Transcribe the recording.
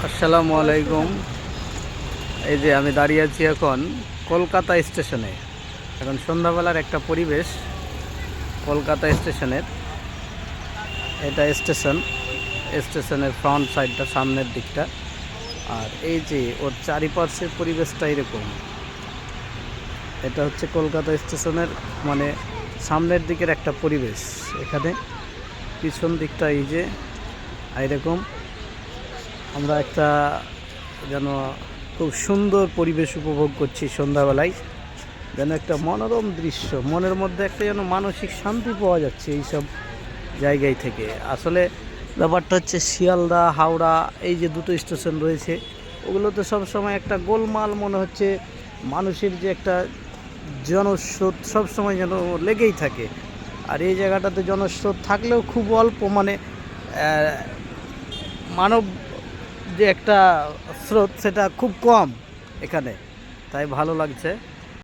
আসসালামু আলাইকুম। এই যে আমি দাঁড়িয়ে আছি এখন কলকাতা স্টেশনে। এখন সন্ধ্যাবেলার একটা পরিবেশ কলকাতা স্টেশনের। এটা স্টেশনের ফ্রন্ট সাইডটা, সামনের দিকটা। আর এই যে ওর চারিপাশের পরিবেশটা এরকম। এটা হচ্ছে কলকাতা স্টেশনের মানে সামনের দিকের একটা পরিবেশ। এখানে পিছন দিকটা এই যে এরকম আমরা একটা যেন খুব সুন্দর পরিবেশ উপভোগ করছি সন্ধ্যাবেলায়। যেন একটা মনোরম দৃশ্য, মনের মধ্যে একটা যেন মানসিক শান্তি পাওয়া যাচ্ছে এইসব জায়গায় থেকে। আসলে ব্যাপারটা হচ্ছে শিয়ালদা হাওড়া এই যে দুটো স্টেশন রয়েছে, ওগুলোতে সবসময় একটা গোলমাল মনে হচ্ছে। মানুষের যে একটা জনস্রোত সবসময় যেন লেগেই থাকে। আর এই জায়গাটাতে জনস্রোত থাকলেও খুব অল্প, মানে মানব যে একটা স্রোত সেটা খুব কম এখানে, তাই ভালো লাগছে।